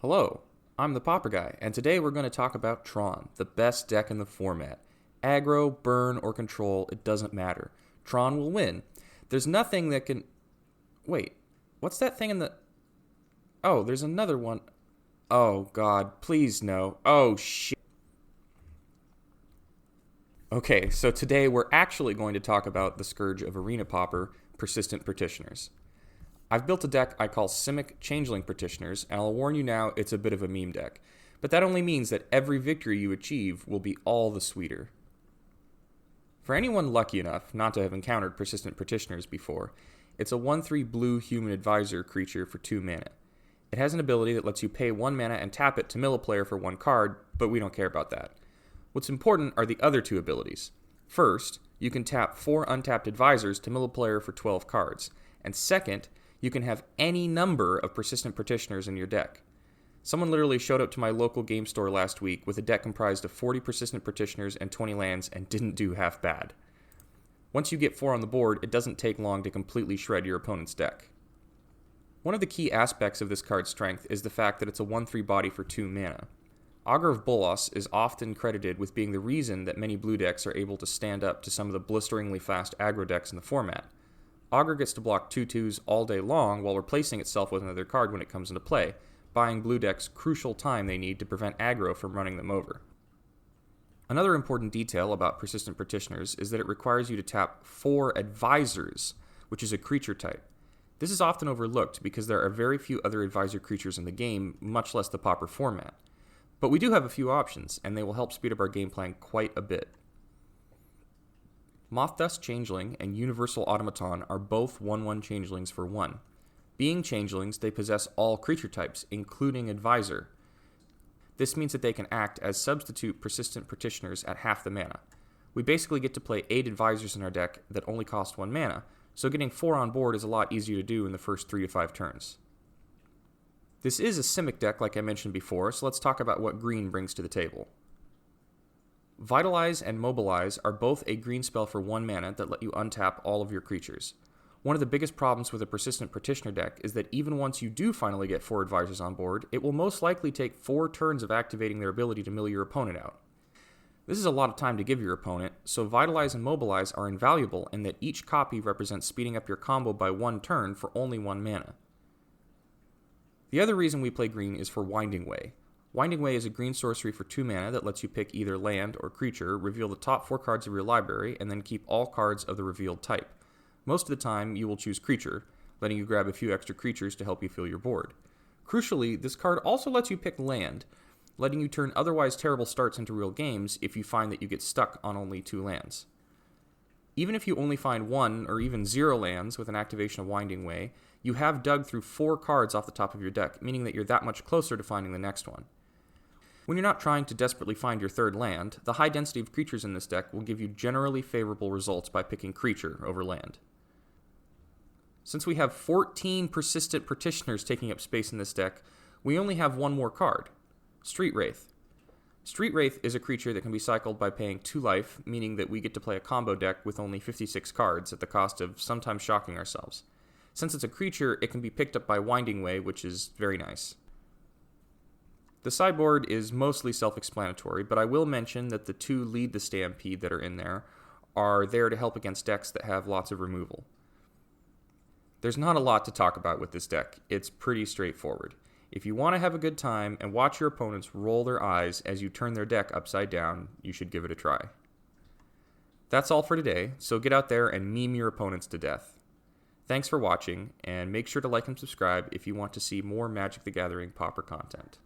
Hello, I'm the Pauper Guy, and today we're going to talk about Tron, the best deck in the format. Aggro, burn, or control, it doesn't matter. Tron will win. There's nothing that can... Wait, what's that thing in the... Oh, there's another one. Oh, God, please no. Oh, shit. Okay, so today we're actually going to talk about the Scourge of Arena Pauper, Persistent Petitioners. I've built a deck I call Simic Changeling Petitioners, and I'll warn you now, it's a bit of a meme deck. But that only means that every victory you achieve will be all the sweeter. For anyone lucky enough not to have encountered Persistent Petitioners before, it's a 1/3 blue human advisor creature for 2 mana. It has an ability that lets you pay 1 mana and tap it to mill a player for 1 card, but we don't care about that. What's important are the other 2 abilities. First, you can tap 4 untapped advisors to mill a player for 12 cards, and second, you can have any number of Persistent Petitioners in your deck. Someone literally showed up to my local game store last week with a deck comprised of 40 Persistent Petitioners and 20 lands and didn't do half bad. Once you get 4 on the board, it doesn't take long to completely shred your opponent's deck. One of the key aspects of this card's strength is the fact that it's a 1/3 body for 2 mana. Augur of Bolas is often credited with being the reason that many blue decks are able to stand up to some of the blisteringly fast aggro decks in the format. Augur gets to block 2/2s all day long while replacing itself with another card when it comes into play, buying blue decks crucial time they need to prevent aggro from running them over. Another important detail about Persistent Petitioners is that it requires you to tap 4 advisors, which is a creature type. This is often overlooked because there are very few other advisor creatures in the game, much less the Pauper format. But we do have a few options, and they will help speed up our game plan quite a bit. Mothdust Changeling and Universal Automaton are both 1/1 changelings for 1. Being changelings, they possess all creature types, including Advisor. This means that they can act as substitute Persistent Petitioners at half the mana. We basically get to play 8 Advisors in our deck that only cost 1 mana, so getting 4 on board is a lot easier to do in the first 3 to 5 turns. This is a Simic deck like I mentioned before, so let's talk about what green brings to the table. Vitalize and Mobilize are both a green spell for 1 mana that let you untap all of your creatures. One of the biggest problems with a Persistent Petitioner deck is that even once you do finally get 4 advisors on board, it will most likely take 4 turns of activating their ability to mill your opponent out. This is a lot of time to give your opponent, so Vitalize and Mobilize are invaluable in that each copy represents speeding up your combo by 1 turn for only 1 mana. The other reason we play green is for Winding Way. Winding Way is a green sorcery for 2 mana that lets you pick either land or creature, reveal the top 4 cards of your library, and then keep all cards of the revealed type. Most of the time, you will choose creature, letting you grab a few extra creatures to help you fill your board. Crucially, this card also lets you pick land, letting you turn otherwise terrible starts into real games if you find that you get stuck on only 2 lands. Even if you only find 1 or even 0 lands with an activation of Winding Way, you have dug through 4 cards off the top of your deck, meaning that you're that much closer to finding the next one. When you're not trying to desperately find your 3rd land, the high density of creatures in this deck will give you generally favorable results by picking creature over land. Since we have 14 Persistent Petitioners taking up space in this deck, we only have 1 more card, Street Wraith. Street Wraith is a creature that can be cycled by paying 2 life, meaning that we get to play a combo deck with only 56 cards at the cost of sometimes shocking ourselves. Since it's a creature, it can be picked up by Winding Way, which is very nice. The sideboard is mostly self-explanatory, but I will mention that the 2 Lead the Stampede that are in there are there to help against decks that have lots of removal. There's not a lot to talk about with this deck. It's pretty straightforward. If you want to have a good time and watch your opponents roll their eyes as you turn their deck upside down, you should give it a try. That's all for today, so get out there and meme your opponents to death. Thanks for watching, and make sure to like and subscribe if you want to see more Magic the Gathering Pauper content.